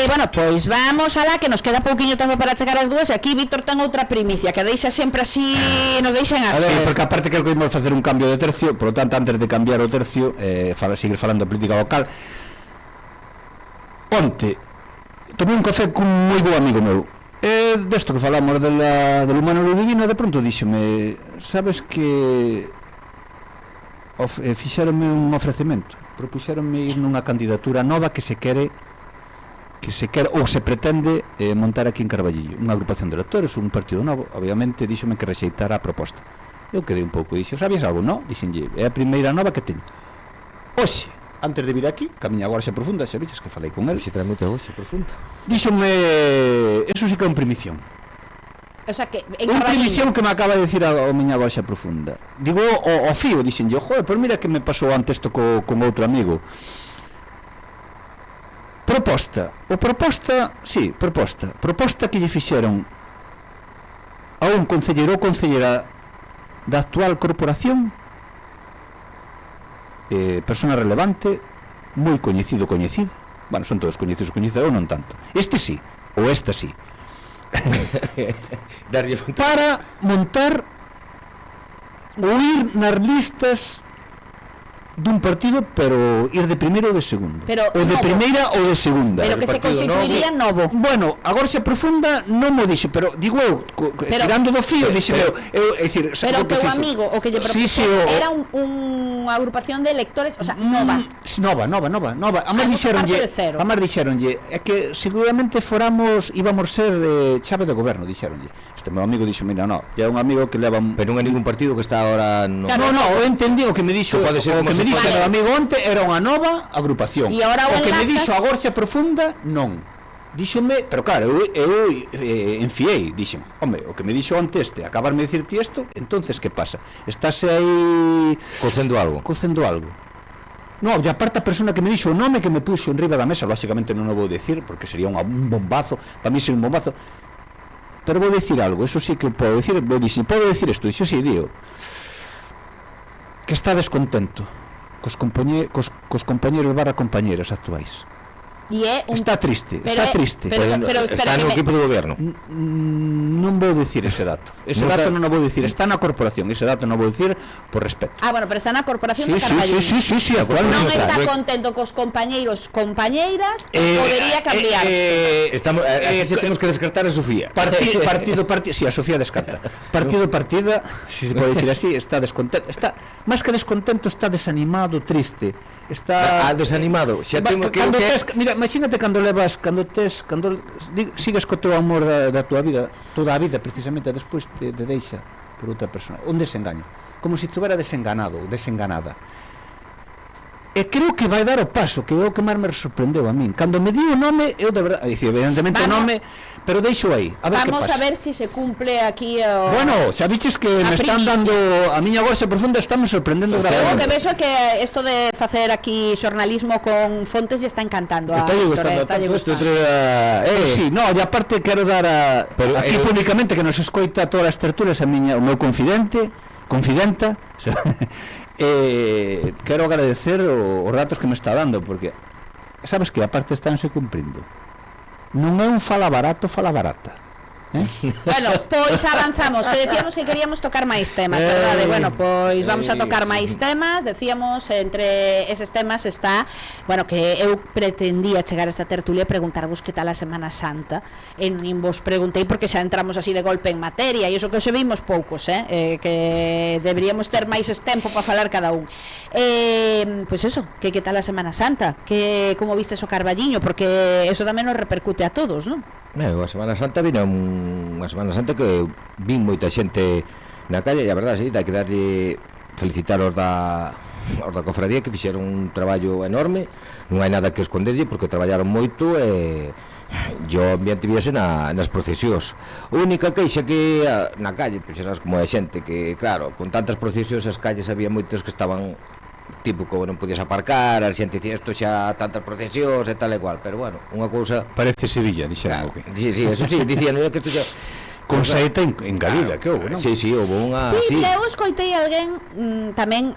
Bueno, pois vamos alá, que nos queda pouquiño tempo para chegar as dúas. E aquí Víctor ten outra primicia, que deixa sempre así, nos deixan así. Sí, porque aparte creo que imos facer un cambio de tercio. Por lo tanto, antes de cambiar o tercio, seguir falando de política local. Onte tomei un café cun moi bo amigo meu. Desto que falamos del humano e do divino, de pronto díxome, sabes que fixeronme un ofrecemento, propuxeronme ir nunha candidatura nova que se quere ou se pretende montar aquí en Carballiño, unha agrupación de electores, un partido novo. Obviamente díxome que rexeitara a proposta. Eu quedei un pouco, dixo, sabías algo? Non? Dixenlle, é a primeira nova que teño. Oxe, antes de vir aquí, camiña agora xa profunda, xa viches que falei con el. Oxe, trae moita goxa profunda. Díxome, eso sí que é un primición. O sea que Un primición que me acaba de decir a miña goxa profunda. Digo, o fío, dixenlle, joder, pois mira que me pasou antes isto con outro amigo. Proposta que lle fixeron a un concelleiro ou concellera da actual corporación, persona relevante, moi coñecido, bueno, son todos coñecidos, ou non tanto, este sí, ou esta sí, para montar ou ir nas listas dun partido, pero ir de primeiro ou de segundo, ou de primeira ou de segunda, pero que se constituiría novo. Bueno, agora xa profunda non mo dixo, pero digo eu, tirando do fío, dixo eu, é dicir, pero que o amigo, o que lle propuxo era unha agrupación de electores, o sea, nova. Amar dixeronlle, é que seguramente íbamos ser chave de goberno, dixeronlle. Este meu amigo dixo, mira, non, é un amigo que leva... Pero non é ningún partido que está agora... No, eu entendí o que me dixo, o que me dixo o amigo onte era unha nova agrupación. O que me dixo a Gorxa Profunda, non. Díxome, pero claro, eu enfiei, díxome, home, o que me dixo onte acabarme de dicir ti isto, entonces que pasa? Estáse aí... Cocendo algo. No, e aparte a persona que me dixo o nome que me puxo en riba da mesa, lógicamente non o vou decir, porque sería un bombazo, para mí sería un bombazo, pero vou decir algo, eso sí que podo decir, podo decir isto, dixo sí, digo, que está descontento cos compañeros barra compañeras actuais. Está triste, pero está no equipo de goberno. Non vou dicir ese dato. Dato non o vou dicir, está na corporación. Ese dato non vou dicir por respeto. Bueno, pero está na corporación de Carballiño. Sí, actualmente. Non está contento cos compañeiros, compañeiras, podería cambiarse. Así temos que descartar a Sofía. Partido, si a Sofía descarta. Partido, si se pode dicir así, está descontento. Está máis que descontento, está desanimado, triste. Está desanimado. Xa temos que mira, imagínate cando sigues co teu amor da tua vida, toda a vida precisamente, despois te deixa por outra persona, un desengaño, como se estuvera desenganado ou desenganada. E creo que vai dar o paso, que é o que máis me sorprendeu a min. Cando me di o nome, eu de verdade, evidentemente o nome, pero deixo aí, a ver que pasa. Vamos a ver si se cumple aquí o... Bueno, xa biches que me están dando a miña Gorxa Profunda, estamos sorprendendo gravemente. O que vexo que isto de facer aquí xornalismo con fontes lle está encantando a Víctor. Sí, no, e aparte quero dar aquí públicamente que nos escoita todas as tertulias o meu confidenta, quero agradecer os datos que me está dando, porque sabes que aparte estánse cumprindo. Non é un fala barato, fala barata. Bueno, pois avanzamos, que decíamos que queríamos tocar máis temas, verdade? Bueno, pois vamos a tocar máis temas. Decíamos, entre eses temas está, bueno, que eu pretendía chegar a esta tertulia e preguntarvos que tal a Semana Santa, e nin vos preguntei porque xa entramos así de golpe en materia, e iso que se vimos poucos, que deberíamos ter máis tempo para falar cada un. Pois eso, que tal a Semana Santa, que como vistes o Carballiño, porque eso tamén nos repercute a todos, non? A Semana Santa vino unha Semana Santa que vin moita xente na calle, e a verdade, sí, hai que darlle felicitar os da cofradía, que fixeron un traballo enorme, non hai nada que esconderlle porque traballaron moito e o ambiente víase nas procesións. A única queixa que na calle, pois sabes como é xente, que claro, con tantas procesións as calles había moitos que estaban típico, non podías aparcar, a xente dicía isto xa tantas procesións e tal e cual, pero bueno, unha cousa parece Sevilla, dixeron o que. Sí, eso sí, dicían que isto xa con saeta engadida, que houve, non? Sí, houve unha... Sí, eu escoitei alguén tamén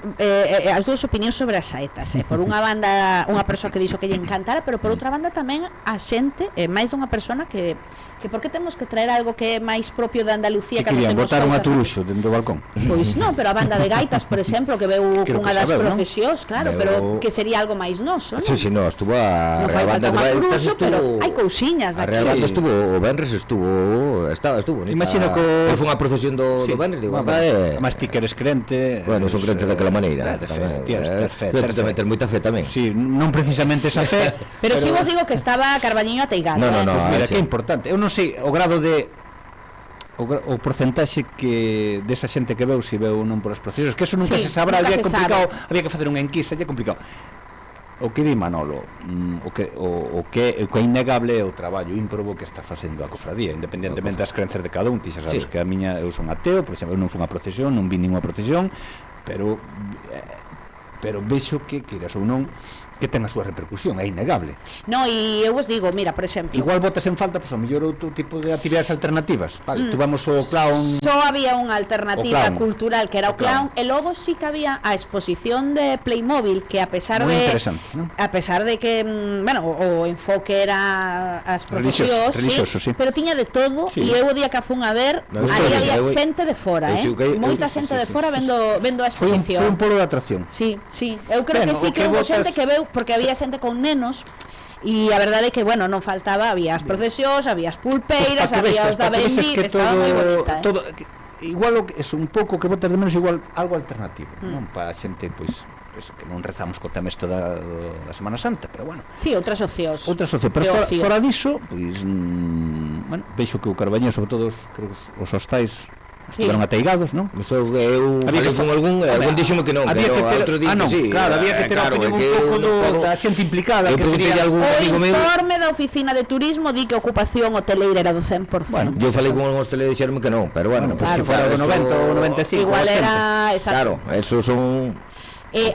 as dúas opinións sobre as saetas, por unha banda unha persoa que dixo que lle encantara, pero por outra banda tamén a xente, máis dunha persona que por que temos que traer algo que é máis propio de Andalucía, que querían botar unha turuxo dentro do balcón? Pois non, pero a banda de gaitas, por exemplo, que veu Creo cunha que das sabeu, profesións, claro, pero que sería algo máis noso, non? Sí, no, estuvo a Non fai Real falta Banda de unha Gaitas, cruxo, pero hai cousiñas a daqui. Real Banda estuvo, o Benres estuvo bonita. Imagino que foi unha procesión do Benres, digo, mas ti que eres crente, bueno, son crentes daquela maneira, ter fe, ter moita fe tamén. Sí, non precisamente esa fe, Pero si vos digo que estaba Carballiño ateigado. No, pues mira, sí. que é importante. Eu non sei o grado de o porcentaxe que desa xente que veu, se veu ou non por as procesos, que eso nunca Sí, se sabrá, nunca había se complicado, sabe. había que facer unha enquisa, é complicado. O que di Manolo, o que é innegable é o traballo ímprobo que está facendo a cofradía, independentemente das creencias de cada un. Ti xa sabes que a miña, eu son ateo, por exemplo, eu non fui unha procesión, non vi ninguna procesión, pero vexo que queiras ou non que ten a súa repercusión, é innegable. No, e eu vos digo, mira, por exemplo, Igual botas en falta, pois ao mellor outro tipo de actividades alternativas. Vale, tuvamos o clown. só había unha alternativa O clown. cultural que era o clown, e logo sí que había a exposición de Playmobil, que a pesar Moi de interesante, ¿no? a pesar de que bueno, o enfoque era as Religioso, sí. pero tiña de todo, Sí. e eu o día que a fun a ver, Me gustou, ali había eu- xente de fora, moita xente de fora vendo a Foi un exposición. polo de atracción. Sí, eu creo Bueno, que sí o que que hubo botas- xente que veu, porque había xente con nenos, e a verdade é que, bueno, non faltaba, había as procesións, había as pulpeiras, había os da Bendy, que estaba moi bonita, todo igual o que es un pouco que botas de menos, igual algo alternativo, non? Para a xente, pois que non rezamos co tema isto da Semana Santa, pero bueno, Sí, outras ocios. pero De ocio. fora diso, pois bueno, veixo que o Carballiño, sobre todo os hostais estiveron ateigados, non? Eu Había falei que con algún díxome que non, había que ter, outro día non, que sí. claro, había que ter a opinión un pouco da xente implicada, Eu que preguntei sería algún O amigo meu. informe da oficina de turismo di que a ocupación hoteleira era do 100%. Bueno, Eu falei con algúns tele dixeronme que non, pero bueno, pues claro, se fora do eso- 90 ou 95, Igual 80. era, exacto. Claro, eso son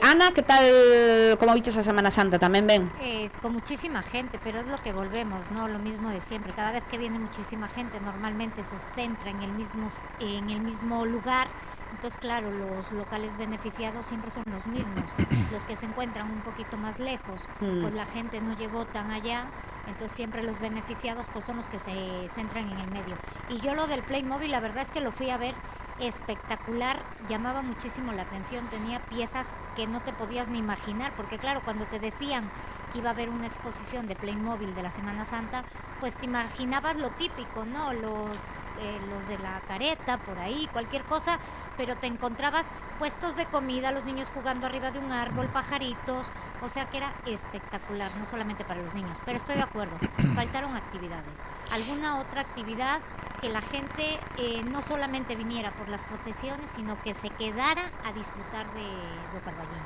Ana, ¿qué tal, cómo viches a Semana Santa? ¿También ven? Con muchísima gente, pero es lo que volvemos, ¿no? Lo mismo de siempre. Cada vez que viene muchísima gente, normalmente se centra en el mismo lugar. Entonces, claro, los locales beneficiados siempre son los mismos. Los que se encuentran un poquito más lejos, pues la gente no llegó tan allá. Entonces siempre los beneficiados pues son los que se centran en el medio. Y yo lo del Playmobil, la verdad es que lo fui a ver espectacular, llamaba muchísimo la atención, tenía piezas que no te podías ni imaginar, porque claro, cuando te decían que iba a haber una exposición de Playmobil de la Semana Santa, pues te imaginabas lo típico, ¿no? Los de la careta, por ahí, cualquier cosa, pero te encontrabas puestos de comida, los niños jugando arriba de un árbol, pajaritos, o sea que era espectacular, no solamente para los niños, pero estoy de acuerdo, faltaron actividades, alguna otra actividad que la gente no solamente viniera por las procesiones, sino que se quedara a disfrutar de Carballiño.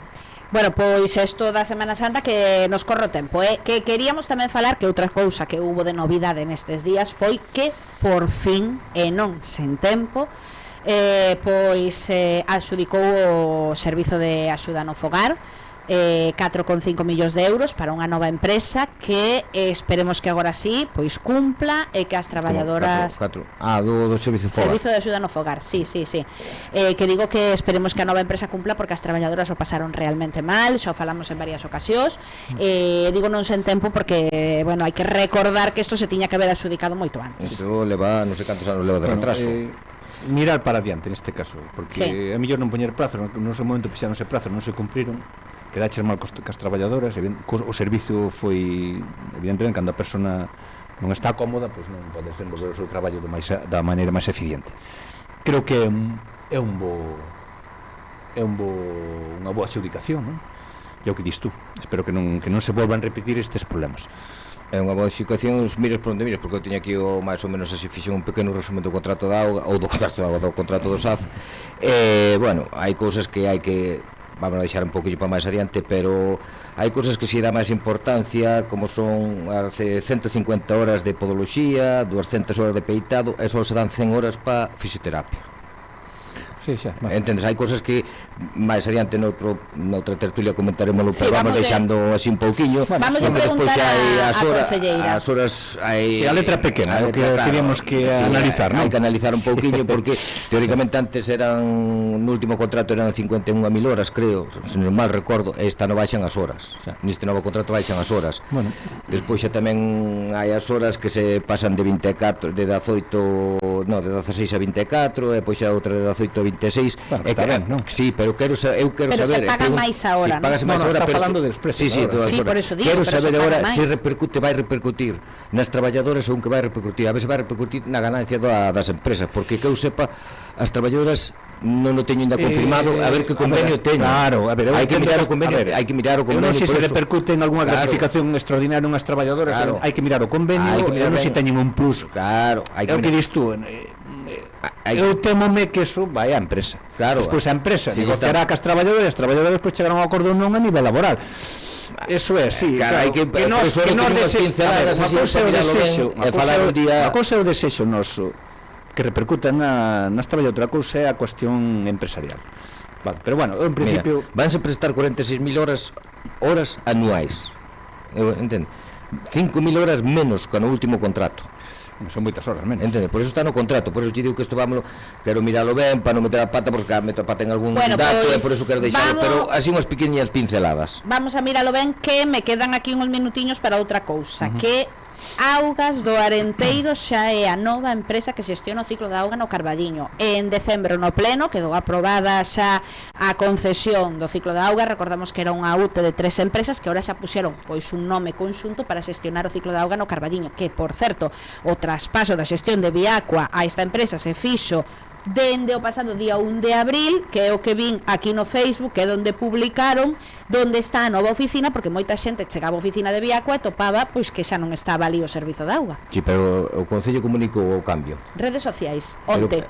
Bueno, pois isto da Semana Santa que nos corre o tempo, que queríamos tamén falar que outra cousa que hubo de novidade nestes días foi que por fin, e non sen tempo, pois adxudicou o Servizo de Axuda no Fogar 4,5 millóns de euros para unha nova empresa que esperemos que agora sí pois cumpla e que as traballadoras do Servizo Fogar. Servizo de Axuda no Fogar, sí. Que digo que esperemos que a nova empresa cumpla porque as traballadoras o pasaron realmente mal, xa o falamos en varias ocasións. Digo non sen tempo porque, bueno, hai que recordar que isto se tiña que haber adxudicado moito antes. Iso leva, non sei cantos anos leva de retraso. Mirar para adiante neste caso, porque a mellor non poñer prazos, no seu momento fixáronse prazos, non se cumpriron, quedaches mal cas traballadoras, o servizo foi, evidentemente, cando a persona non está cómoda, pois non pode desenvolver o seu traballo da maneira máis eficiente. Creo que é unha boa adxudicación, non? E o que dis tú, espero que non se volvan a repetir estes problemas. É unha boa explicación, os mires por onde mires, porque eu teño aquí máis ou menos así fixen un pequeno resumen do contrato da auga, ou do contrato da auga, do contrato do SAF. Bueno, hai cousas que hai que vamos a deixar un pouquinho para máis adiante, pero hai cousas que si dá máis importancia, como son as 150 horas de podoloxía, 200 horas de peitado, e só se dan 100 horas para fisioterapia. Sí, xa. Vale. Entendes, hai cosas que máis adiante noutra tertulia comentaremos, Sí, pero vamos vamos deixando así un pouquiño. Vamos a preguntar a conselleira. As horas hai Sí, a letra pequena, o que teríamos que analizar, non? Hai que analizar un pouquiño porque teóricamente antes no último contrato eran 51.000 horas, creo, se non mal recordo, e esta non baixan as horas. Neste novo contrato baixan as horas. Bueno. Despois xa tamén hai as horas que se pasan de 16 a 24, e pois xa outra de 18 a 26. Bueno, está ben, non? Sí, pero eu quero saber, Pero se pagan máis ahora, sí, non? No, está falando dos precios. Sí, Ahora. Sí, por eso digo, quero pero saber se paga agora máis. se vai repercutir nas traballadoras ou que vai repercutir, a ver se vai repercutir na ganancia das empresas, porque que eu sepa, as traballadoras non o teño ainda confirmado, a ver que convenio teño. Claro, a ver, hai que mirar o convenio, hai que mirar o Eu non convenio. sei se por eso. repercute en algunha gratificación extraordinaria unhas traballadoras, Claro. hai que mirar o convenio, Hai que mirar eu non sei se ben. teñen un plus. Claro, hai É o que mirar. dis tú, eu temome que eso vai á empresa. Claro. Despois a empresa Si negociará cas traballadores, as traballadoras despois chegarán a un acordo non a nivel laboral. Eso é, sí, Claro, hai que- que nos por eso que nos teño unhas pinceladas así desexo, para miralo ben e falar un día- a cousa é o desexo noso que repercuta nas traballadoras, a cousa é a cuestión empresarial. Vale, pero bueno, eu en principio Mira, vanse prestar 46.000 horas anuais. Eu entendo. 5.000 horas menos que no último contrato. son moitas horas menos. Entende? Por eso está no contrato, por eso te digo que isto vámonos, quero miralo ben para non meter a pata, porque meto a pata en algún Bueno, dato, pois, e por eso quero deixalo, vamos- pero así unhas pequeñas pinceladas. Vamos a míralo ben, que me quedan aquí uns minutiños para outra cousa, que Augas do Arenteiro xa é a nova empresa que xestiona o ciclo da auga no Carballiño. En decembro no pleno quedou aprobada xa a concesión do ciclo da auga. Recordamos que era unha UTE de 3 empresas que ahora xa puxeron pois un nome conxunto para xestionar o ciclo da auga no Carballiño, que por certo, o traspaso da xestión de Viacua a esta empresa se fixo dende o pasado día 1 de abril, que é o que vin aquí no Facebook, que é onde publicaron donde está a nova oficina, porque moita xente chegaba á oficina de Viacua e topaba pois que xa non estaba ali o servizo de auga. Sí, pero o Concello comunicou o cambio. Redes sociais, onte.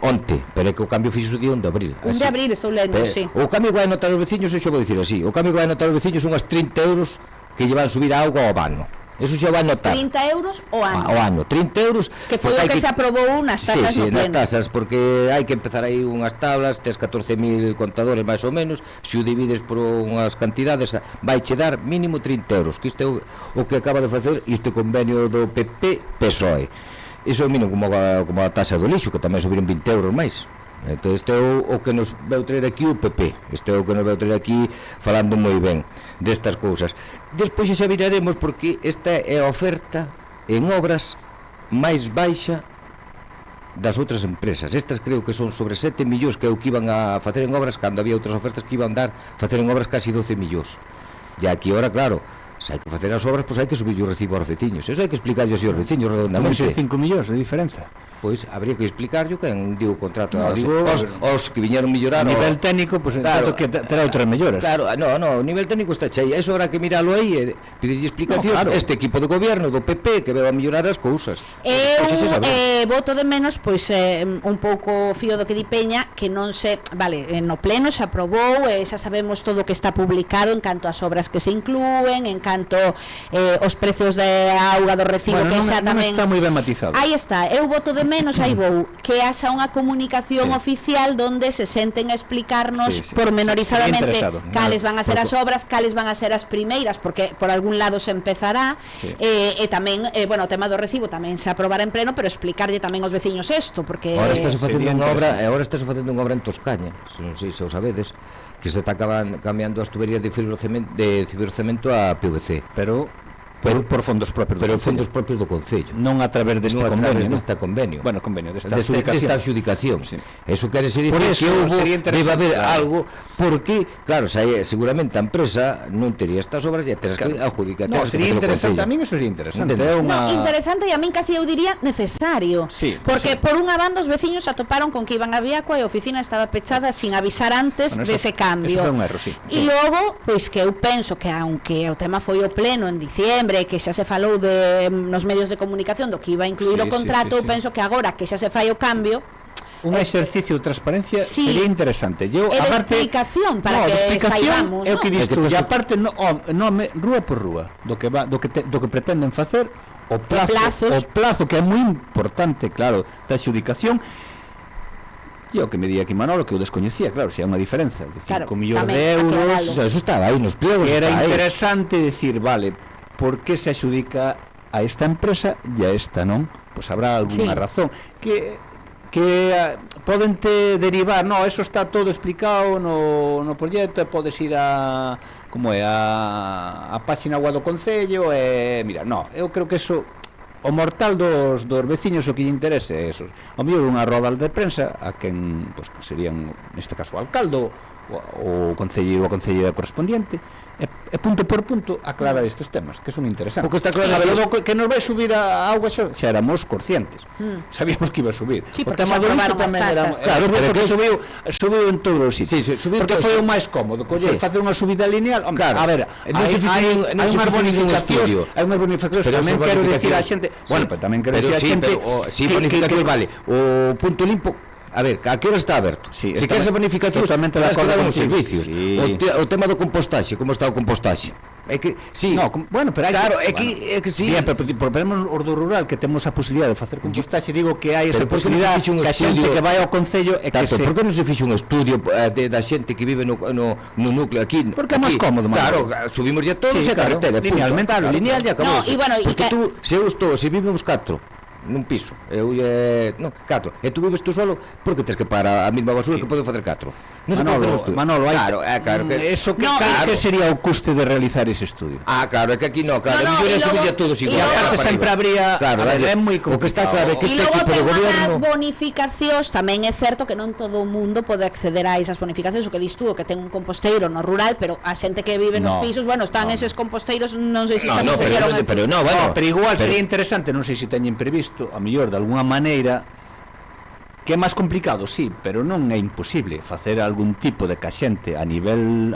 Pero é que o cambio fixo o día 1 de abril. 1 de abril estou lendo, Pero, sí. O cambio que vai notar os veciños, eso vou dicir así, o cambio que vai notar os veciños son unhas 30 euros que lle van subir a auga ao vano. Eso xa vai notar. 30 euros o ano. Ao ano, 30 euros. Que foi o porque hai que se aprobou nas tasas no sí, pleno. nas tasas, porque hai que empezar aí unhas tablas, tes 14.000 contadores máis ou menos, se o divides por unhas cantidades, vai che dar mínimo 30 euros, que isto é o que acaba de facer este convenio do PP-PSOE. Iso é o mínimo como a tasa do lixo, que tamén subiron 20 euros máis. Entón, este é o que nos veu traer aquí o PP, este é o que nos veu traer aquí falando moi ben destas cousas. Despois xa viraremos, porque esta é a oferta en obras máis baixa das outras empresas. Estas creo que son sobre 7 millóns que é o que iban a facer en obras, cando había outras ofertas que iban dar facer en obras casi 12 millóns. E aquí ahora, claro, se hai que facer as obras, pois hai que subir o recibo aos veciños. Eso hai que explicarlo así aos veciños redondamente. 5 millóns de diferenza. Pois habría que explicarlo quen diu o contrato No, digo, os que viñeron mellorar A nivel técnico, pues Claro. que terá outras mellores. Claro, no, o nivel técnico está chei. Eso habrá que miralo aí e pedirlle explicacións. No, claro. Este equipo de goberno do PP que veu a mellorar as cousas. Eu Pois xa sabemos. voto de menos pois un pouco fío do que di Peña, que non se, vale, no pleno se aprobou, xa sabemos todo o que está publicado en canto ás obras que se inclúen, en canto os precios de auga do recibo, Bueno, que xa non tamén está moi ben matizado. Aí está, eu voto de menos, aí vou que haxa unha comunicación Sí. oficial donde se senten a explicarnos Sí, sí. pormenorizadamente Sería interesado. cales van a ser Por- as obras, cales van a ser as primeiras, porque por algún lado se empezará, Sí. e tamén, bueno, o tema do recibo tamén se aprobará en pleno, pero explicarlle tamén aos veciños isto, porque Ahora está facendo sería unha obra, interesante. agora está facendo unha obra en Toscaña, non sei se o sabedes, que se está cambiando as tuberías de fibrocemento a PVC, Pero por fondos propios do pero Concello. fondos propios do Concello. Non a través deste Non a través convenio, non? desta convenio. Bueno, convenio, desta Desta adjudicación. adxudicación. Sí. Eso quere decir Por que eso houbo, sería debe interesante, haber claro. algo, porque, claro, seguramente a empresa non tería estas obras e teres que adjudicar. No, teres que sería facelo interesante, Concello. a min eso sería interesante. Entende? É unha... No, interesante, e a min casi eu diría necesario. Sí, porque sí. por unha banda os veciños se atoparon con que iban a Viacua e a oficina estaba pechada sin avisar antes Bueno, dese cambio. Eso foi un erro, sí. E logo, pois que eu penso que aunque o tema foi o pleno en diciembre, que xa se falou de nos medios de comunicación do que iba a incluir o Sí, contrato, eu sí, sí. penso que agora que xa se fai o cambio, Un exercicio de transparencia Sí. sería interesante. Eu, E de aparte, explicación, para que de explicación saibamos, é o que ¿no? dis É que tú, tes e que- aparte rúa por rúa do que pretenden facer, o plazo plazos. que é moi importante, claro, da adxudicación. E o que me di aquí Manolo, que eu descoñecía, claro, se hai unha diferenza de 5 Claro, millóns tamén, de aquí euros, Ronaldo. O sea, eso estaba aí nos pliegos, era está aí. interesante decir, vale, por que se axudica a esta empresa e a esta non? Pois habrá algunha Sí. razón que podente derivar, no, eso está todo explicado no proxecto, e podes ir a como é a página web do Concello e mira, no, eu creo que eso o mortal dos veciños o que lle interese é eso. O mellor unha roda de prensa a quen, pois, serían neste caso o alcalde o concelleiro ou a concelleira correspondiente e punto por punto aclarar estes temas que son interesantes. Porque está claro, que nos vai subir a auga xa éramos conscientes. Sabíamos que iba a subir. Sí, O porque tema se do aprobaron uso tamén as era, tasas. claro, Pero porque que- subiu en todos os sitios. Sí, subiu porque todos. foi o máis cómodo, coller, Sí. facer unha subida lineal. Hombre, Claro. a ver, Non se fixo ningún- non se unhas fixo ningún estudio. hai unhas bonificacións, Pero tamén esas quero dicir a bonificacións- xente, bueno, pero tamén quero pero dicir a sí, xente pero, sí, bonificación, vale. O punto limpo, a ver, a que hora está aberto? Sí, Se está queres a ben- bonificación, totalmente de terás que acordo dar uns contigo. servicios. Sí. O tema do compostaxe, como está o compostaxe? É que, sí, No, bueno, pero hai claro, que, é que sí. Bien, pero problemas os do rural que temos a posibilidade de facer compostaxe, digo que hai esa Pero por que non se posibilidade fixo un que a xente estudio? que vai ao concello e que Tanto, se por que non se fixo un estudio da xente que vive no núcleo aquí? Porque é máis aquí? cómodo, Claro, Manuel. subimos ya todos Sí, e claro, carretera, linealmente, claro, claro. lineal e acabou. No, y bueno, y porque que- tú, se vivimos 4 nun piso, non, 4, e tú vives tú solo, por que tens que parar a mesma basura que poden facer 4? Non se pode facer un estudio. Manolo, hai claro que eso que, No, que sería o custe de realizar ese estudio. claro, é que aquí no, claro, No, no, y yo luego- subir todos y igual. luego- Aparte para sempre arriba. habría, claro, a ver, dalle. é moi O que está complicado. claro é que E este logo equipo de tema das gobierno bonificacións tamén é certo que non todo o mundo pode acceder a esas bonificacións, o que dis tú, o que ten un composteiro no rural, pero a xente que vive nos No, pisos, bueno, están no. eses composteiros, non sei se No, xa no, se fixeron pero no, bueno, Pero igual pero- sería interesante, non sei se teñen previsto, a mellor de algunha maneira que é máis complicado, sí, pero non é imposible facer algún tipo de que a xente a nivel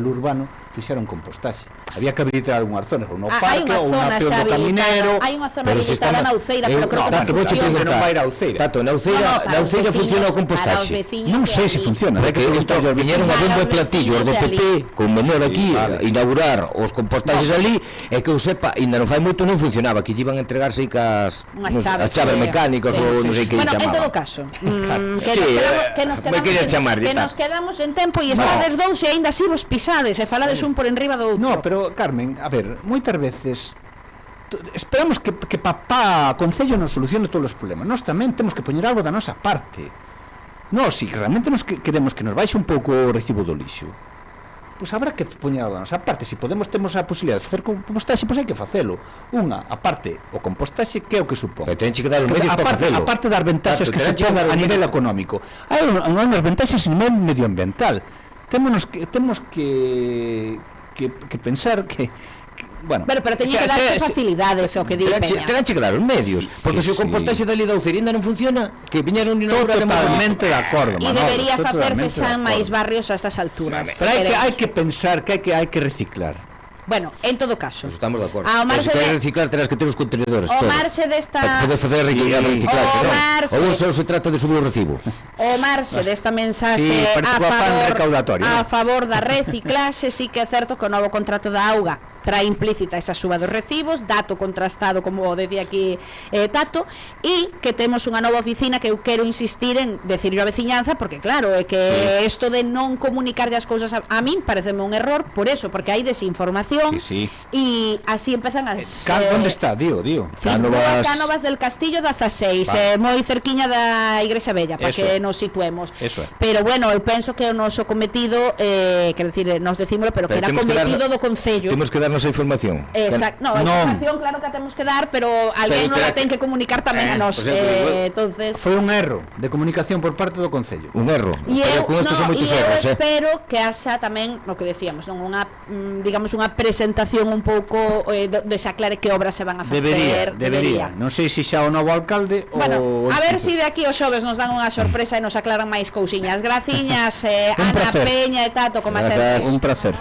urbano fixeron compostaxe. Había que habilitar algunhas zonas, ou no hai parque, unha ou zona unha peón xa do caminero. habilitada, hai unha zona Pero se habilitada está- na Uceira, pero creo que no, non pero funciona. que non vai ir a Uceira. Tato, na Uceira, No, para na os Uceira veciños, funciona o para os compostaxe. veciños Non de sei se ali. funciona, hai que Porque preguntar aos viñeron a Para bombo os e platillo os do veciños de PP con menor aquí vale. inaugurar os compostaxes ali e que eu sepa, ainda non fai moito non funcionaba, que lle iban a entregarse aí cas Unhas chaves, as chaves sí. mecánicas Sí, ou non sei que Bueno, en chamaba. todo caso, me querías chamar, que tal. nos quedamos en tempo e estades dous e aínda así vos pisades e falades un por enriba do outro. No, pero Carmen, a ver, moitas veces esperamos que papá Concello nos solucione todos os problemas. Nós tamén temos que poñer algo da nosa parte. Nós, si realmente queremos que nos baixe un pouco o recibo do lixo, pois habrá que poñer algo da nosa parte. Se podemos, temos a posibilidade de facer compostaxe, pois hai que facelo. Unha, a parte, o compostaxe, que é o que supón? Pero tenche que dar os medios para facelo. A parte das ventaxas Tato, que tenche que supón dar a os nivel medios. económico, hai unhas ventaxas a nivel medioambiental. Temos que pensar que bueno, Pero teñen que darse facilidades, o que di Peña. Terán que dar os medios, porque Que se o compostaxe dali da Uceira ainda non funciona, que viñeron a inaugurar en totalmente de acordo, E Manolo, debería estou facerse totalmente de xa acordo. máis barrios a estas alturas. Pero hai Queremos. que pensar que hai que reciclar. Bueno, en todo caso, Pues estamos de acordo. Ao Pero marxe se queres de- reciclar, terás que ter os contenedores o todos. marxe desta Para poder facer reciclaxe, O non? marxe- Ou só se trata de subir o recibo. o marxe desta mensaxe Sí, parece que o afán recaudatorio, a ¿no? favor da reciclaxe, sí que é certo que o novo contrato da auga trae implícita esa suba dos recibos, dato contrastado, como decía aquí Tato, e que temos unha nova oficina que eu quero insistir en decirlo a veciñanza, porque claro, é que isto de non comunicarlle as cousas a min pareceme un error, por eso, porque hai desinformación, Sí, sí. e así empezan as... ¿Dónde está? Dio. Sí, Cánovas- Cánovas del Castillo 16, moi cerquiña da Igrexa Bella, para Eso que é. nos situemos. Eso é. Pero bueno, eu penso que o noso cometido, quero dicir, nos decímolo, pero que era temos que cometido dar- do Concello. Temos que darnos a información. Exacto, no, a No. información claro que a temos que dar, pero alguén Pero non la que- ten que comunicar tamén a nos. por exemplo, Entonces, Foi un erro de comunicación por parte do Concello. Un erro. E eu, Pero con isto son moitos eu erros, espero que haxa tamén o que decíamos, non unha digamos unha presentación un pouco de se aclare que obras se van a facer. Debería. Non sei se xa o novo alcalde Bueno, ou a ver se de aquí os xoves nos dan unha sorpresa e nos aclaran máis cousiñas. Graciñas, Un Ana placer. Peña e Tato, como Grazas. sempre. un placer.